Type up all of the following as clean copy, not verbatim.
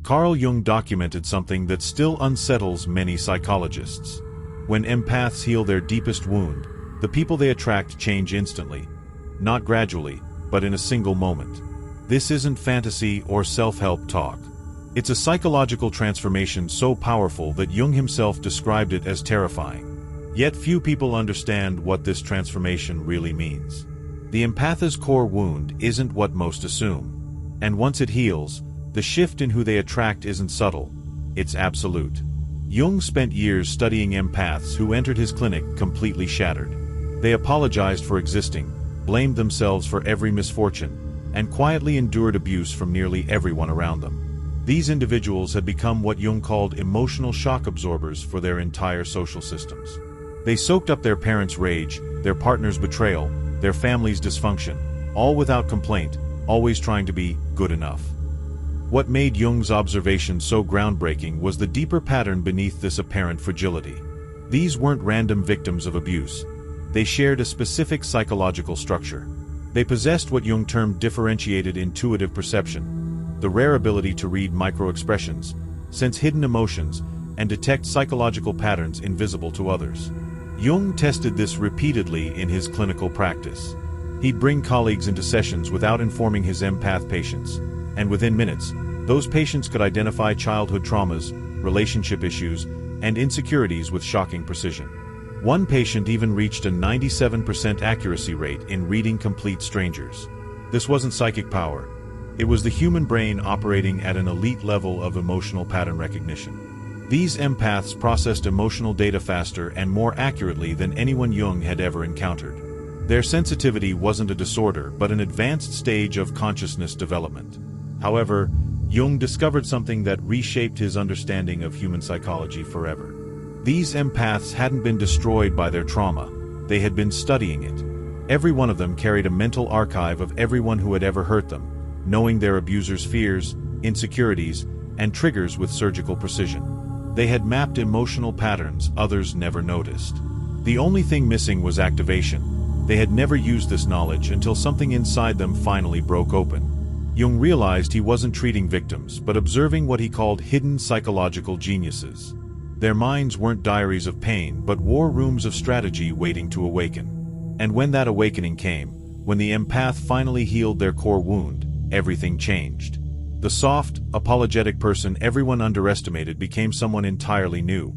Carl Jung documented something that still unsettles many psychologists. When empaths heal their deepest wound, the people they attract change instantly. Not gradually, but in a single moment. This isn't fantasy or self-help talk. It's a psychological transformation so powerful that Jung himself described it as terrifying. Yet few people understand what this transformation really means. The empath's core wound isn't what most assume. And once it heals, the shift in who they attract isn't subtle, it's absolute. Jung spent years studying empaths who entered his clinic completely shattered. They apologized for existing, blamed themselves for every misfortune, and quietly endured abuse from nearly everyone around them. These individuals had become what Jung called emotional shock absorbers for their entire social systems. They soaked up their parents' rage, their partner's betrayal, their family's dysfunction, all without complaint, always trying to be good enough. What made Jung's observation so groundbreaking was the deeper pattern beneath this apparent fragility. These weren't random victims of abuse. They shared a specific psychological structure. They possessed what Jung termed differentiated intuitive perception, the rare ability to read micro-expressions, sense hidden emotions, and detect psychological patterns invisible to others. Jung tested this repeatedly in his clinical practice. He'd bring colleagues into sessions without informing his empath patients, and within minutes, those patients could identify childhood traumas, relationship issues, and insecurities with shocking precision. One patient even reached a 97% accuracy rate in reading complete strangers. This wasn't psychic power. It was the human brain operating at an elite level of emotional pattern recognition. These empaths processed emotional data faster and more accurately than anyone Jung had ever encountered. Their sensitivity wasn't a disorder, but an advanced stage of consciousness development. However, Jung discovered something that reshaped his understanding of human psychology forever. These empaths hadn't been destroyed by their trauma, they had been studying it. Every one of them carried a mental archive of everyone who had ever hurt them, knowing their abuser's fears, insecurities, and triggers with surgical precision. They had mapped emotional patterns others never noticed. The only thing missing was activation. They had never used this knowledge until something inside them finally broke open. Jung realized he wasn't treating victims, but observing what he called hidden psychological geniuses. Their minds weren't diaries of pain, but war rooms of strategy waiting to awaken. And when that awakening came, when the empath finally healed their core wound, everything changed. The soft, apologetic person everyone underestimated became someone entirely new,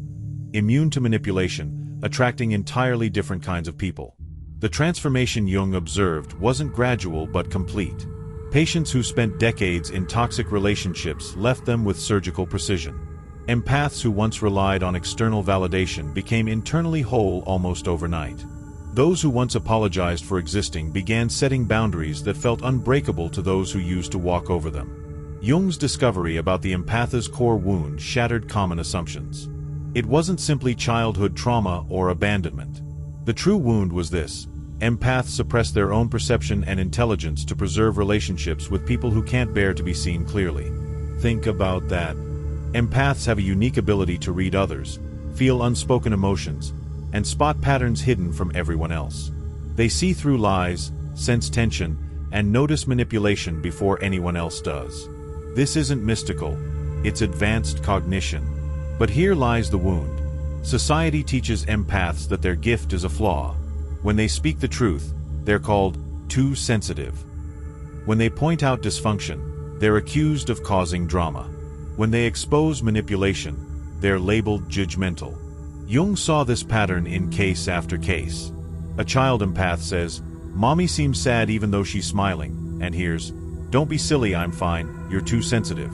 immune to manipulation, attracting entirely different kinds of people. The transformation Jung observed wasn't gradual but complete. Patients who spent decades in toxic relationships left them with surgical precision. Empaths who once relied on external validation became internally whole almost overnight. Those who once apologized for existing began setting boundaries that felt unbreakable to those who used to walk over them. Jung's discovery about the empath's core wound shattered common assumptions. It wasn't simply childhood trauma or abandonment. The true wound was this: empaths suppress their own perception and intelligence to preserve relationships with people who can't bear to be seen clearly. Think about that. Empaths have a unique ability to read others, feel unspoken emotions, and spot patterns hidden from everyone else. They see through lies, sense tension, and notice manipulation before anyone else does. This isn't mystical, it's advanced cognition. But here lies the wound. Society teaches empaths that their gift is a flaw. When they speak the truth, they're called too sensitive. When they point out dysfunction, they're accused of causing drama. When they expose manipulation, they're labeled judgmental. Jung saw this pattern in case after case. A child empath says, "Mommy seems sad even though she's smiling," and hears, "Don't be silly, I'm fine, you're too sensitive."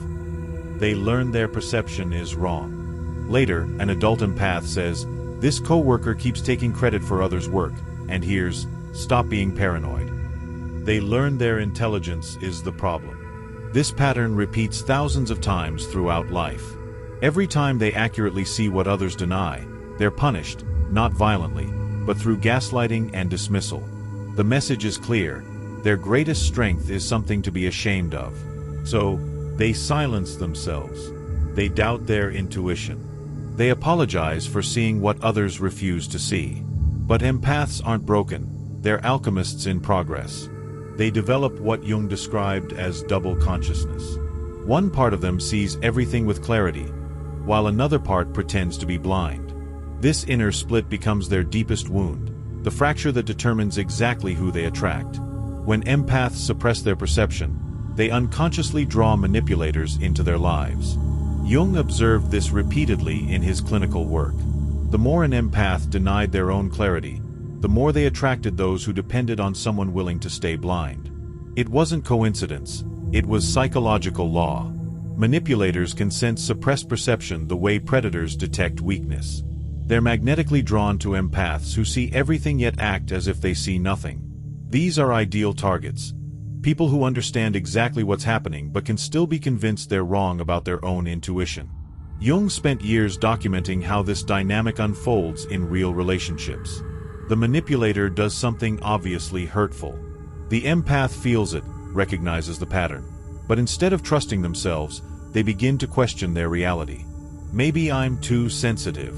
They learn their perception is wrong. Later, an adult empath says, "This coworker keeps taking credit for others' work," and hears, "Stop being paranoid." They learn their intelligence is the problem. This pattern repeats thousands of times throughout life. Every time they accurately see what others deny, they're punished, not violently, but through gaslighting and dismissal. The message is clear: their greatest strength is something to be ashamed of. So, they silence themselves. They doubt their intuition. They apologize for seeing what others refuse to see. But empaths aren't broken, they're alchemists in progress. They develop what Jung described as double consciousness. One part of them sees everything with clarity, while another part pretends to be blind. This inner split becomes their deepest wound, the fracture that determines exactly who they attract. When empaths suppress their perception, they unconsciously draw manipulators into their lives. Jung observed this repeatedly in his clinical work. The more an empath denied their own clarity, the more they attracted those who depended on someone willing to stay blind. It wasn't coincidence, it was psychological law. Manipulators can sense suppressed perception the way predators detect weakness. They're magnetically drawn to empaths who see everything yet act as if they see nothing. These are ideal targets. People who understand exactly what's happening but can still be convinced they're wrong about their own intuition. Jung spent years documenting how this dynamic unfolds in real relationships. The manipulator does something obviously hurtful. The empath feels it, recognizes the pattern, but instead of trusting themselves, they begin to question their reality. Maybe I'm too sensitive.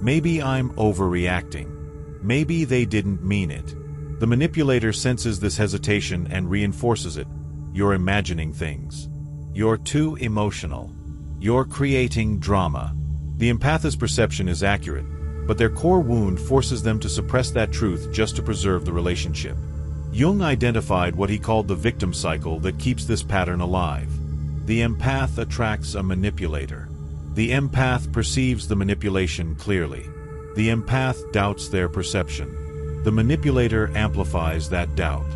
Maybe I'm overreacting. Maybe they didn't mean it. The manipulator senses this hesitation and reinforces it. You're imagining things. You're too emotional. You're creating drama. The empath's perception is accurate, but their core wound forces them to suppress that truth just to preserve the relationship. Jung identified what he called the victim cycle that keeps this pattern alive. The empath attracts a manipulator. The empath perceives the manipulation clearly. The empath doubts their perception. The manipulator amplifies that doubt.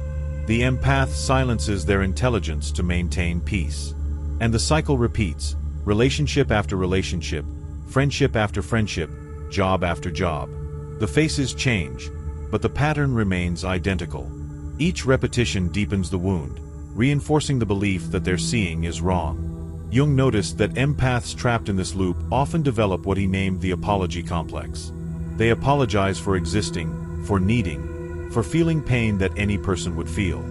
The empath silences their intelligence to maintain peace. And the cycle repeats, relationship after relationship, friendship after friendship, job after job. The faces change, but the pattern remains identical. Each repetition deepens the wound, reinforcing the belief that their seeing is wrong. Jung noticed that empaths trapped in this loop often develop what he named the apology complex. They apologize for existing, for needing, for feeling pain that any person would feel.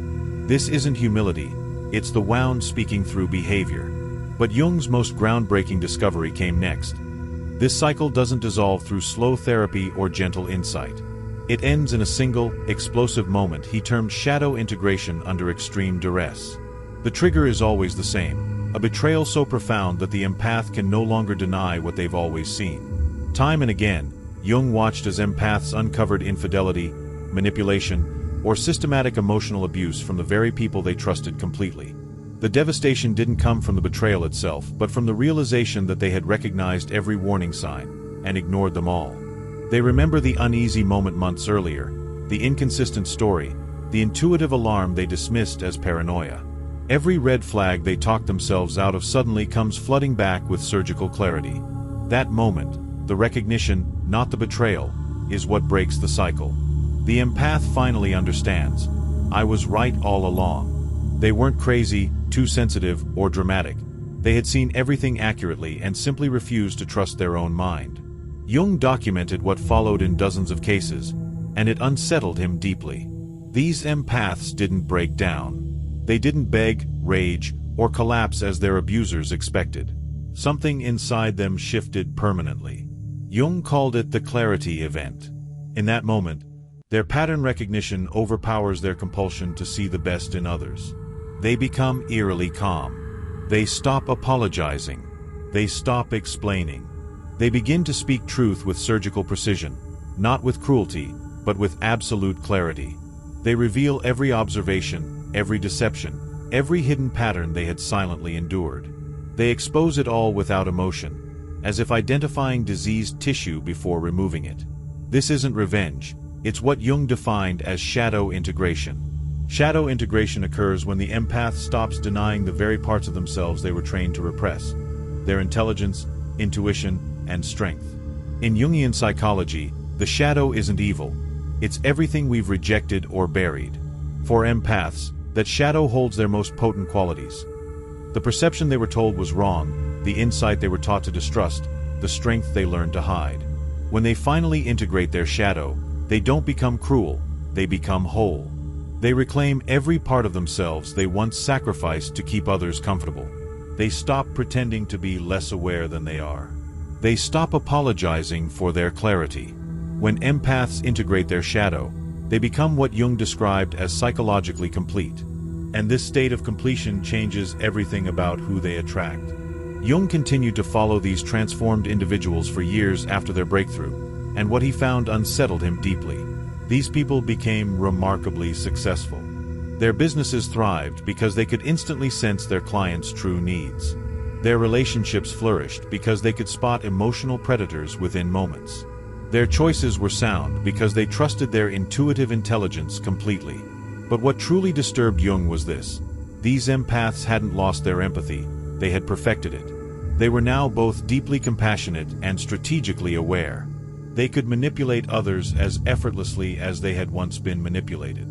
This isn't humility, it's the wound speaking through behavior. But Jung's most groundbreaking discovery came next. This cycle doesn't dissolve through slow therapy or gentle insight. It ends in a single, explosive moment he termed shadow integration under extreme duress. The trigger is always the same, a betrayal so profound that the empath can no longer deny what they've always seen. Time and again, Jung watched as empaths uncovered infidelity, manipulation, or systematic emotional abuse from the very people they trusted completely. The devastation didn't come from the betrayal itself, but from the realization that they had recognized every warning sign and ignored them all. They remember the uneasy moment months earlier, the inconsistent story, the intuitive alarm they dismissed as paranoia. Every red flag they talked themselves out of suddenly comes flooding back with surgical clarity. That moment, the recognition, not the betrayal, is what breaks the cycle. The empath finally understands. I was right all along. They weren't crazy, too sensitive, or dramatic. They had seen everything accurately and simply refused to trust their own mind. Jung documented what followed in dozens of cases, and it unsettled him deeply. These empaths didn't break down. They didn't beg, rage, or collapse as their abusers expected. Something inside them shifted permanently. Jung called it the clarity event. In that moment, their pattern recognition overpowers their compulsion to see the best in others. They become eerily calm. They stop apologizing. They stop explaining. They begin to speak truth with surgical precision, not with cruelty, but with absolute clarity. They reveal every observation, every deception, every hidden pattern they had silently endured. They expose it all without emotion, as if identifying diseased tissue before removing it. This isn't revenge, it's what Jung defined as shadow integration. Shadow integration occurs when the empath stops denying the very parts of themselves they were trained to repress: their intelligence, intuition, and strength. In Jungian psychology, the shadow isn't evil. It's everything we've rejected or buried. For empaths, that shadow holds their most potent qualities. The perception they were told was wrong, the insight they were taught to distrust, the strength they learned to hide. When they finally integrate their shadow, they don't become cruel, they become whole. They reclaim every part of themselves they once sacrificed to keep others comfortable. They stop pretending to be less aware than they are. They stop apologizing for their clarity. When empaths integrate their shadow, they become what Jung described as psychologically complete. And this state of completion changes everything about who they attract. Jung continued to follow these transformed individuals for years after their breakthrough, and what he found unsettled him deeply. These people became remarkably successful. Their businesses thrived because they could instantly sense their clients' true needs. Their relationships flourished because they could spot emotional predators within moments. Their choices were sound because they trusted their intuitive intelligence completely. But what truly disturbed Jung was this: these empaths hadn't lost their empathy, they had perfected it. They were now both deeply compassionate and strategically aware. They could manipulate others as effortlessly as they had once been manipulated.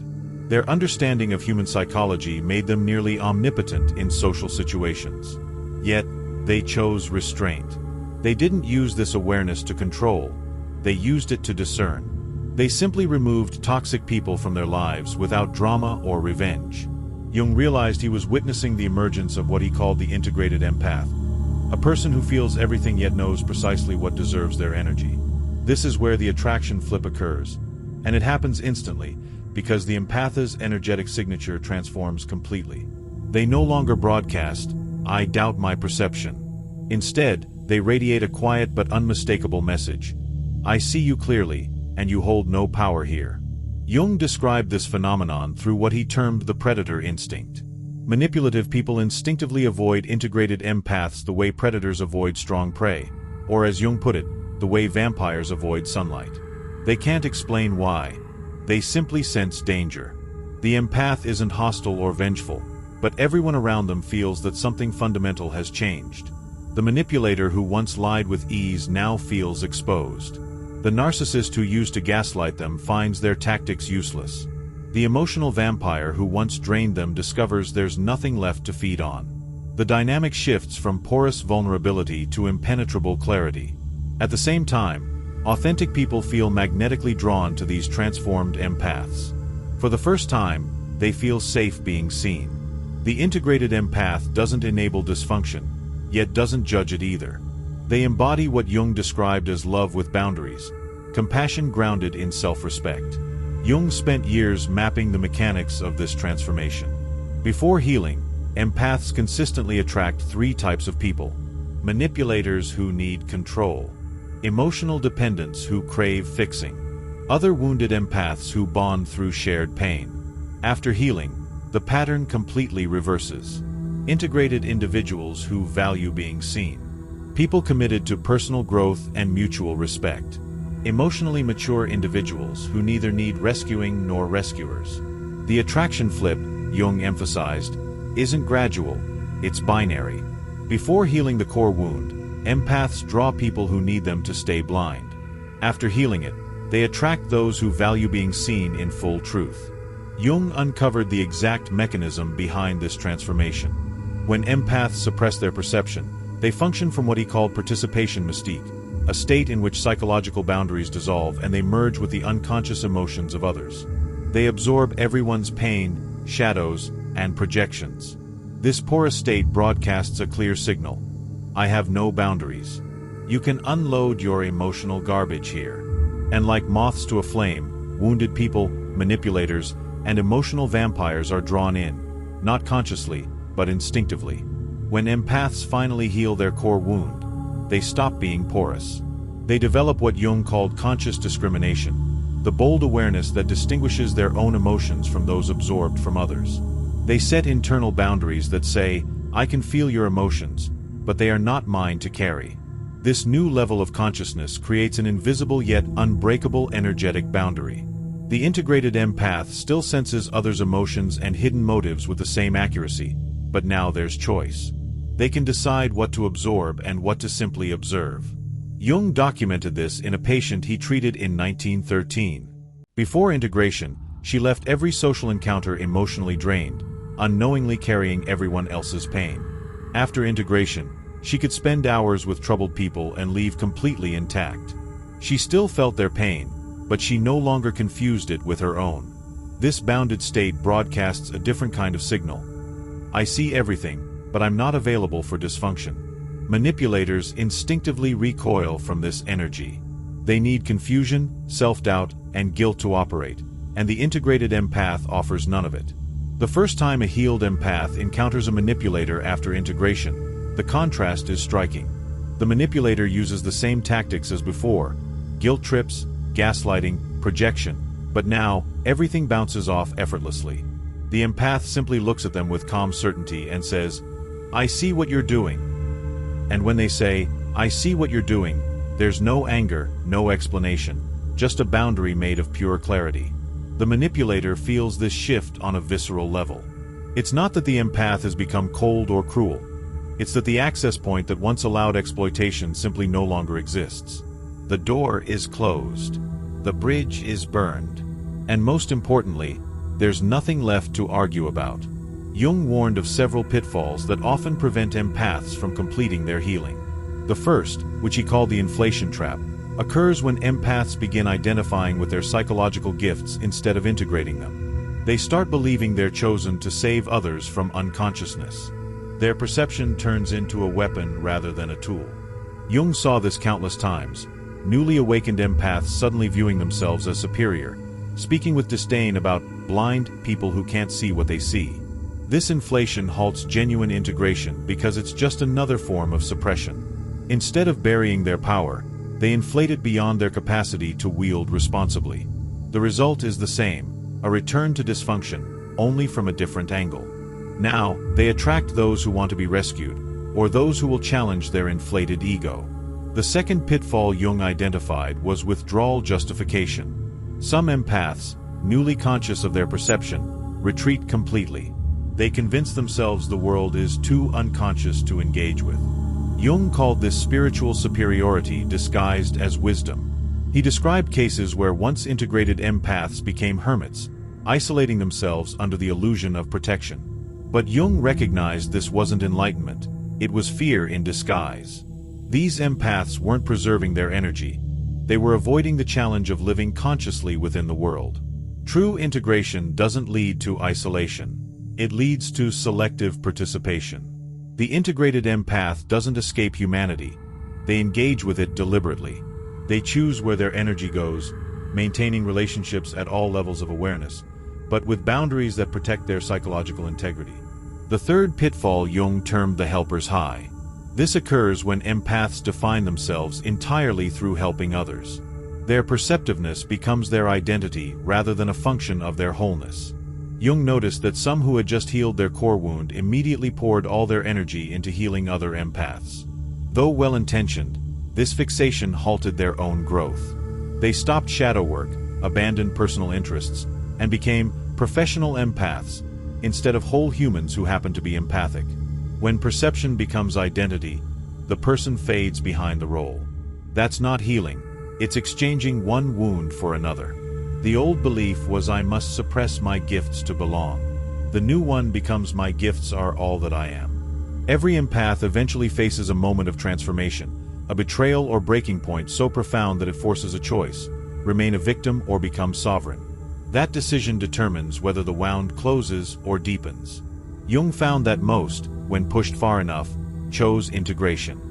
Their understanding of human psychology made them nearly omnipotent in social situations. Yet, they chose restraint. They didn't use this awareness to control, they used it to discern. They simply removed toxic people from their lives without drama or revenge. Jung realized he was witnessing the emergence of what he called the integrated empath, a person who feels everything yet knows precisely what deserves their energy. This is where the attraction flip occurs, and it happens instantly, because the empath's energetic signature transforms completely. They no longer broadcast, "I doubt my perception." Instead, they radiate a quiet but unmistakable message: "I see you clearly, and you hold no power here." Jung described this phenomenon through what he termed the predator instinct. Manipulative people instinctively avoid integrated empaths the way predators avoid strong prey, or as Jung put it, the way vampires avoid sunlight. They can't explain why. They simply sense danger. The empath isn't hostile or vengeful, but everyone around them feels that something fundamental has changed. The manipulator who once lied with ease now feels exposed. The narcissist who used to gaslight them finds their tactics useless. The emotional vampire who once drained them discovers there's nothing left to feed on. The dynamic shifts from porous vulnerability to impenetrable clarity. At the same time, authentic people feel magnetically drawn to these transformed empaths. For the first time, they feel safe being seen. The integrated empath doesn't enable dysfunction, yet doesn't judge it either. They embody what Jung described as love with boundaries, compassion grounded in self-respect. Jung spent years mapping the mechanics of this transformation. Before healing, empaths consistently attract three types of people: manipulators who need control, emotional dependents who crave fixing, other wounded empaths who bond through shared pain. After healing, the pattern completely reverses. Integrated individuals who value being seen, people committed to personal growth and mutual respect, emotionally mature individuals who neither need rescuing nor rescuers. The attraction flip, Jung emphasized, isn't gradual, it's binary. Before healing the core wound, empaths draw people who need them to stay blind. After healing it, they attract those who value being seen in full truth. Jung uncovered the exact mechanism behind this transformation. When empaths suppress their perception, they function from what he called participation mystique, a state in which psychological boundaries dissolve and they merge with the unconscious emotions of others. They absorb everyone's pain, shadows, and projections. This porous state broadcasts a clear signal: I have no boundaries. You can unload your emotional garbage here. And like moths to a flame, wounded people, manipulators, and emotional vampires are drawn in, not consciously, but instinctively. When empaths finally heal their core wound, they stop being porous. They develop what Jung called conscious discrimination, the bold awareness that distinguishes their own emotions from those absorbed from others. They set internal boundaries that say, I can feel your emotions, but they are not mine to carry. This new level of consciousness creates an invisible yet unbreakable energetic boundary. The integrated empath still senses others' emotions and hidden motives with the same accuracy, but now there's choice. They can decide what to absorb and what to simply observe. Jung documented this in a patient he treated in 1913. Before integration, she left every social encounter emotionally drained, unknowingly carrying everyone else's pain. After integration, she could spend hours with troubled people and leave completely intact. She still felt their pain, but she no longer confused it with her own. This bounded state broadcasts a different kind of signal. I see everything, but I'm not available for dysfunction. Manipulators instinctively recoil from this energy. They need confusion, self-doubt, and guilt to operate, and the integrated empath offers none of it. The first time a healed empath encounters a manipulator after integration, the contrast is striking. The manipulator uses the same tactics as before: guilt trips, gaslighting, projection, but now, everything bounces off effortlessly. The empath simply looks at them with calm certainty and says, "I see what you're doing." And when they say, "I see what you're doing," there's no anger, no explanation, just a boundary made of pure clarity. The manipulator feels this shift on a visceral level. It's not that the empath has become cold or cruel. It's that the access point that once allowed exploitation simply no longer exists. The door is closed. The bridge is burned. And most importantly, there's nothing left to argue about. Jung warned of several pitfalls that often prevent empaths from completing their healing. The first, which he called the inflation trap, occurs when empaths begin identifying with their psychological gifts instead of integrating them. They start believing they're chosen to save others from unconsciousness. Their perception turns into a weapon rather than a tool. Jung saw this countless times: newly awakened empaths suddenly viewing themselves as superior, speaking with disdain about blind people who can't see what they see. This inflation halts genuine integration because it's just another form of suppression. Instead of burying their power, they inflate it beyond their capacity to wield responsibly. The result is the same: a return to dysfunction, only from a different angle. Now, they attract those who want to be rescued, or those who will challenge their inflated ego. The second pitfall Jung identified was withdrawal justification. Some empaths, newly conscious of their perception, retreat completely. They convince themselves the world is too unconscious to engage with. Jung called this spiritual superiority disguised as wisdom. He described cases where once integrated empaths became hermits, isolating themselves under the illusion of protection. But Jung recognized this wasn't enlightenment, it was fear in disguise. These empaths weren't preserving their energy, they were avoiding the challenge of living consciously within the world. True integration doesn't lead to isolation, it leads to selective participation. The integrated empath doesn't escape humanity, they engage with it deliberately. They choose where their energy goes, maintaining relationships at all levels of awareness, but with boundaries that protect their psychological integrity. The third pitfall Jung termed the helper's high. This occurs when empaths define themselves entirely through helping others. Their perceptiveness becomes their identity rather than a function of their wholeness. Jung noticed that some who had just healed their core wound immediately poured all their energy into healing other empaths. Though well-intentioned, this fixation halted their own growth. They stopped shadow work, abandoned personal interests, and became professional empaths instead of whole humans who happen to be empathic. When perception becomes identity, the person fades behind the role. That's not healing, it's exchanging one wound for another. The old belief was I must suppress my gifts to belong. The new one becomes my gifts are all that I am. Every empath eventually faces a moment of transformation, a betrayal or breaking point so profound that it forces a choice: remain a victim or become sovereign. That decision determines whether the wound closes or deepens. Jung found that most, when pushed far enough, chose integration.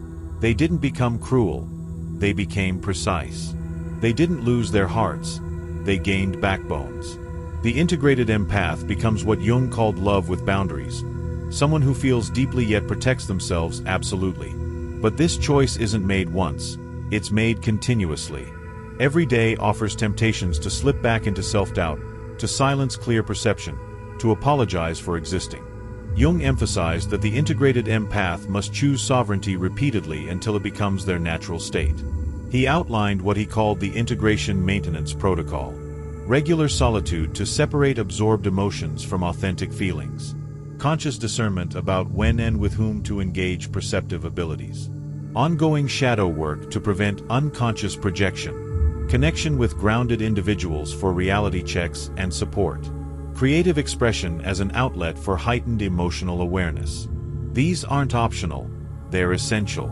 They didn't become cruel, they became precise. They didn't lose their hearts, they gained backbones. The integrated empath becomes what Jung called love with boundaries, someone who feels deeply yet protects themselves absolutely. But this choice isn't made once, it's made continuously. Every day offers temptations to slip back into self-doubt, to silence clear perception, to apologize for existing. Jung emphasized that the integrated empath must choose sovereignty repeatedly until it becomes their natural state. He outlined what he called the integration maintenance protocol: regular solitude to separate absorbed emotions from authentic feelings, conscious discernment about when and with whom to engage perceptive abilities, ongoing shadow work to prevent unconscious projection, connection with grounded individuals for reality checks and support, creative expression as an outlet for heightened emotional awareness. These aren't optional, they're essential.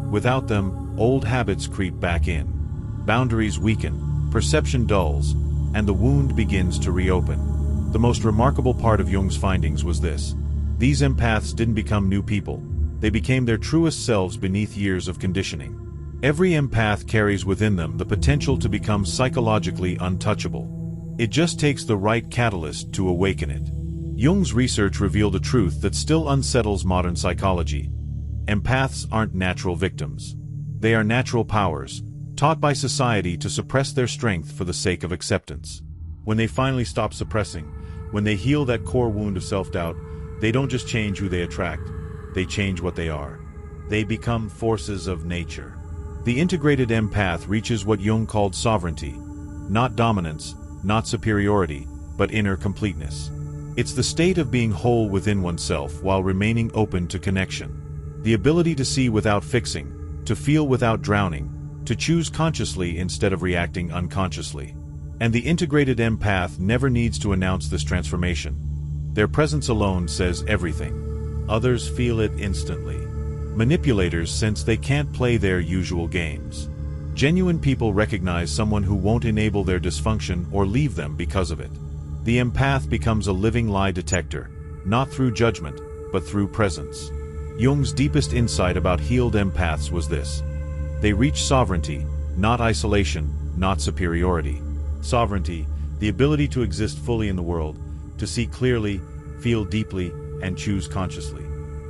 Without them, old habits creep back in. Boundaries weaken, perception dulls, and the wound begins to reopen. The most remarkable part of Jung's findings was this: these empaths didn't become new people, they became their truest selves beneath years of conditioning. Every empath carries within them the potential to become psychologically untouchable. It just takes the right catalyst to awaken it. Jung's research revealed a truth that still unsettles modern psychology. Empaths aren't natural victims. They are natural powers, taught by society to suppress their strength for the sake of acceptance. When they finally stop suppressing, when they heal that core wound of self-doubt, they don't just change who they attract, they change what they are. They become forces of nature. The integrated empath reaches what Jung called sovereignty, not dominance, not superiority, but inner completeness. It's the state of being whole within oneself while remaining open to connection. The ability to see without fixing, to feel without drowning, to choose consciously instead of reacting unconsciously. And the integrated empath never needs to announce this transformation. Their presence alone says everything. Others feel it instantly. Manipulators sense they can't play their usual games. Genuine people recognize someone who won't enable their dysfunction or leave them because of it. The empath becomes a living lie detector, not through judgment, but through presence. Jung's deepest insight about healed empaths was this. They reach sovereignty, not isolation, not superiority. Sovereignty, the ability to exist fully in the world, to see clearly, feel deeply, and choose consciously.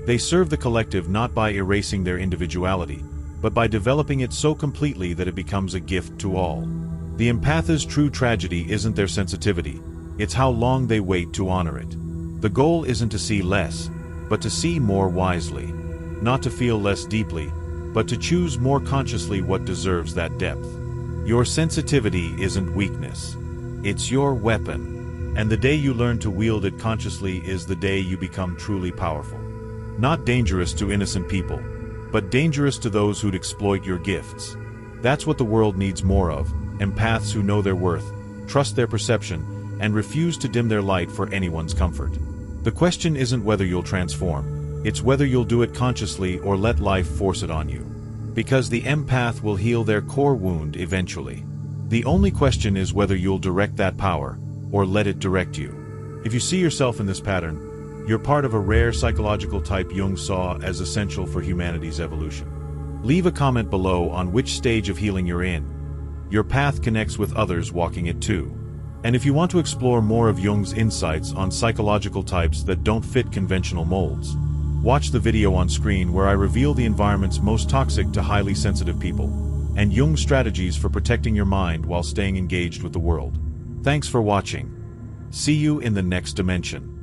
They serve the collective not by erasing their individuality, but by developing it so completely that it becomes a gift to all. The empath's true tragedy isn't their sensitivity, it's how long they wait to honor it. The goal isn't to see less, but to see more wisely. Not to feel less deeply, but to choose more consciously what deserves that depth. Your sensitivity isn't weakness. It's your weapon. And the day you learn to wield it consciously is the day you become truly powerful. Not dangerous to innocent people, but dangerous to those who'd exploit your gifts. That's what the world needs more of, empaths who know their worth, trust their perception, and refuse to dim their light for anyone's comfort. The question isn't whether you'll transform, it's whether you'll do it consciously or let life force it on you. Because the empath will heal their core wound eventually. The only question is whether you'll direct that power, or let it direct you. If you see yourself in this pattern, you're part of a rare psychological type Jung saw as essential for humanity's evolution. Leave a comment below on which stage of healing you're in. Your path connects with others walking it too. And if you want to explore more of Jung's insights on psychological types that don't fit conventional molds, watch the video on screen where I reveal the environment's most toxic to highly sensitive people, and Jung's strategies for protecting your mind while staying engaged with the world. Thanks for watching. See you in the next dimension.